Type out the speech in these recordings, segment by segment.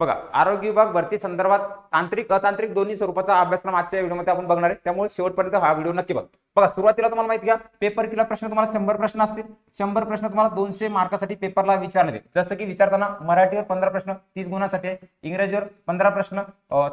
बघा, आरोग्य विभाग भरती संदर्भात तांत्रिक अतांत्रिक दोन्ही स्वरूपाचा अभ्यासक्रम आजच्या व्हिडिओमध्ये आपण बघणार आहे, त्यामुळे शेवटपर्यंत हा व्हिडिओ नक्की बघा. बघा, सुरुवातीला तुम्हाला माहिती घ्या, पेपर किलो प्रश्न तुम्हाला 100 प्रश्न असतील. 100 प्रश्न तुम्हाला 200 मार्कासाठी पेपरला विचारले. जसं की विचारताना मराठीवर 15 प्रश्न 30 गुणांसाठी आहे, इंग्रजीवर 15 प्रश्न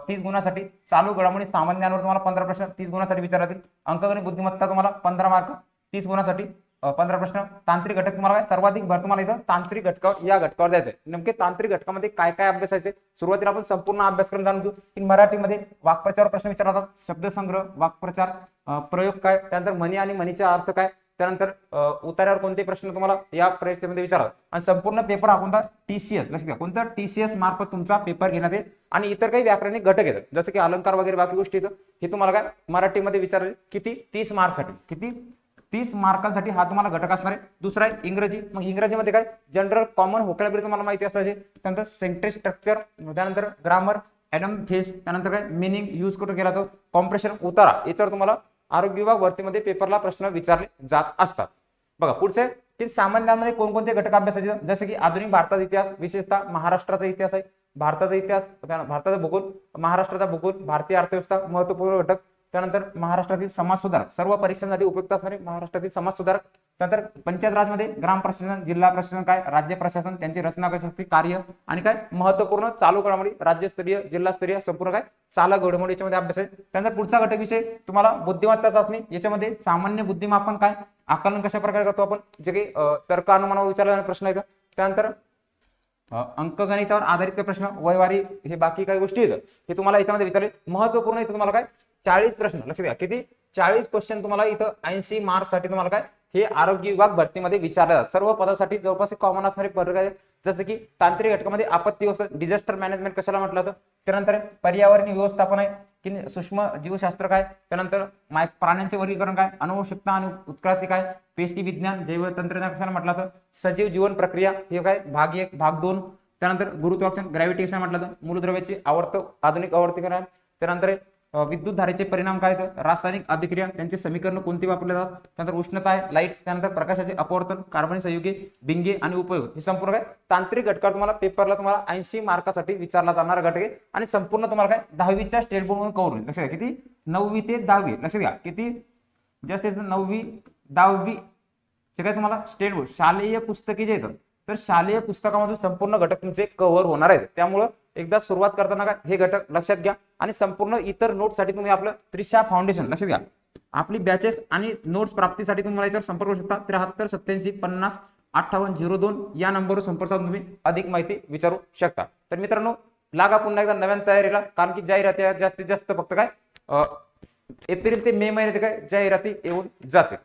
30 गुणांसाठी, चालू घडामोडी सामान्य ज्ञानावर तुम्हाला 15 प्रश्न 30 गुणांसाठी विचारतील. अंकगणित बुद्धिमत्ता तुम्हाला 15 मार्क 30 गुणांसाठी 15 प्रश्न. तांत्रिक घटक तुम्हाला काय सर्वाधिक भर तुम्हाला इथं तांत्रिक घटकावर या घटकावर द्यायचे. नेमके तांत्रिक घटकामध्ये काय काय अभ्यासायचे, सुरुवातीला आपण संपूर्ण अभ्यासक्रम जाणून घेऊ. की मराठीमध्ये वाक्प्रचार प्रश्न विचारतात, शब्दसंग्रह, वाक्प्रचार, प्रयोग काय, त्यानंतर म्हणी आणि म्हणीचा अर्थ काय, त्यानंतर उतार्यावर कोणते प्रश्न तुम्हाला या परीक्षेमध्ये विचारतात. आणि संपूर्ण पेपर हा कोणता, टीसीएस, लक्षात घ्या, कोणता टीसीएस मार्फत तुमचा पेपर घेण्यात येईल. आणि इतर काही व्याकरणिक घटक येतात, जसं की अलंकार वगैरे बाकी गोष्टी येतात. हे तुम्हाला काय मराठीमध्ये विचारले, किती 30 मार्कसाठी, किती 30 मार्कांसाठी हा तुम्हाला घटक असणार आहे. दुसरा आहे इंग्रजी. मग इंग्रजीमध्ये काय जनरल कॉमन व्होकॅब्युलरी तुम्हाला माहिती असल्याचे, त्यानंतर सेंटेन्स स्ट्रक्चर, त्यानंतर ग्रामर, ॲडम फेस, त्यानंतर काय मिनिंग यूज करून केला तो, कॉम्प्रेशन, उतारा, याच्यावर तुम्हाला आरोग्य विभाग भरतीमध्ये पेपरला प्रश्न विचारले जात असतात. बघा पुढचे की सामान्यांमध्ये कोणकोणते घटक अभ्यासाचे, जसे की आधुनिक भारताचा इतिहास, विशेषतः महाराष्ट्राचा इतिहास आहे, भारताचा इतिहास, भारताचा भूगोल, महाराष्ट्राचा भूगोल, भारतीय अर्थव्यवस्था, महत्वपूर्ण घटक, त्यानंतर महाराष्ट्रातील समाज सुधारक, सर्व परीक्षांसाठी उपयुक्त असणारे महाराष्ट्रातील समाज सुधारक, त्यानंतर पंचायत राजमध्ये ग्राम प्रशासन, जिल्हा प्रशासन काय, राज्य प्रशासन, त्यांची रचना कशी असते, कार्य, आणि काय महत्वपूर्ण चालू घडामोडी, राज्यस्तरीय, जिल्हास्तरीय, संपूर्ण काय चालक घडामोडी याच्यामध्ये अभ्यास आहे. त्यानंतर पुढचा घटक विषय तुम्हाला बुद्धिमत्ता चाचणी, याच्यामध्ये सामान्य बुद्धिमापन काय, आकलन कशा प्रकारे करतो आपण, जे काही तर्क अनुमानावर विचारलेला प्रश्न आहे. त्यानंतर अंकगणितावर आधारित प्रश्न, वयवारी, हे बाकी काही गोष्टी आहेत हे तुम्हाला याच्यामध्ये विचारले. महत्वपूर्ण इथं तुम्हाला काय 40 प्रश्न, लक्षात घ्या, किती 40 क्वेश्चन तुम्हाला इथं 80 मार्क्ससाठी तुम्हाला काय हे आरोग्य विभाग भरतीमध्ये विचारले जातात. सर्व पदासाठी जवळपास कॉमन असणारे पद आहे, जसं की तांत्रिक घटकामध्ये आपत्ती व्यवस्था, डिझास्टर मॅनेजमेंट कशाला म्हटलं जातं, त्यानंतर पर्यावरणीय व्यवस्थापन आहे, की सूक्ष्म जीवशास्त्र काय, त्यानंतर प्राण्यांचे वर्गीकरण काय, अनुवंशिकता आणि उत्क्रांती काय, पेशी विज्ञान, जैव तंत्रज्ञान कशाला म्हटलं जातं, सजीव जीवन प्रक्रिया, हे काय भाग 1 भाग 2, त्यानंतर गुरुत्वाकर्षण ग्रॅव्हिटी कशाला म्हटलं जातं, मूलद्रव्याची आधुनिक आवर्तीकरण, त्यानंतर विद्युत धारेचे परिणाम काय, रासायनिक अभिक्रिया, त्यांचे समीकरण कोणते वापरले जातात, त्यानंतर उष्णता आहे, लाईट्स, त्यानंतर प्रकाशाचे अपवर्तन, कार्बन संयुगे, बिंगे आणि उपयोग, हे संपूर्ण काय तांत्रिक घटकावर तुम्हाला पेपरला तुम्हाला 80 मार्कासाठी विचारला जाणारा घटक आहे. आणि संपूर्ण तुम्हाला काय 10वीच्या स्टेट बोर्ड म्हणून कव्हर होईल. लक्षात घ्या, किती 9वी ते 10वी, लक्षात घ्या, किती जास्त 9वी 10वी जे काय तुम्हाला स्टेट बोर्ड शालेय पुस्तके जे येतात, तर शालेय पुस्तकामधून संपूर्ण घटक तुमचे कव्हर होणार आहेत. त्यामुळे एकदा सुरुवात करताना काय हे घटक लक्षात घ्या. आणि संपूर्ण इतर नोट्ससाठी तुम्ही आपलं त्रिशा फाउंडेशन, लक्षात घ्या, आपली बॅचेस आणि नोट्स प्राप्तीसाठी तुम्हाला याच्यावर संपर्क करू शकता. 73 87 50 58 02 या नंबरवर संपर्क साधून तुम्ही अधिक माहिती विचारू शकता. तर मित्रांनो, लागा पुन्हा एकदा नव्या तयारीला, कारण की जाहिराती जास्तीत जास्त फक्त काय एप्रिल ते मे महिन्यात काय जाहिराती येऊन जाते.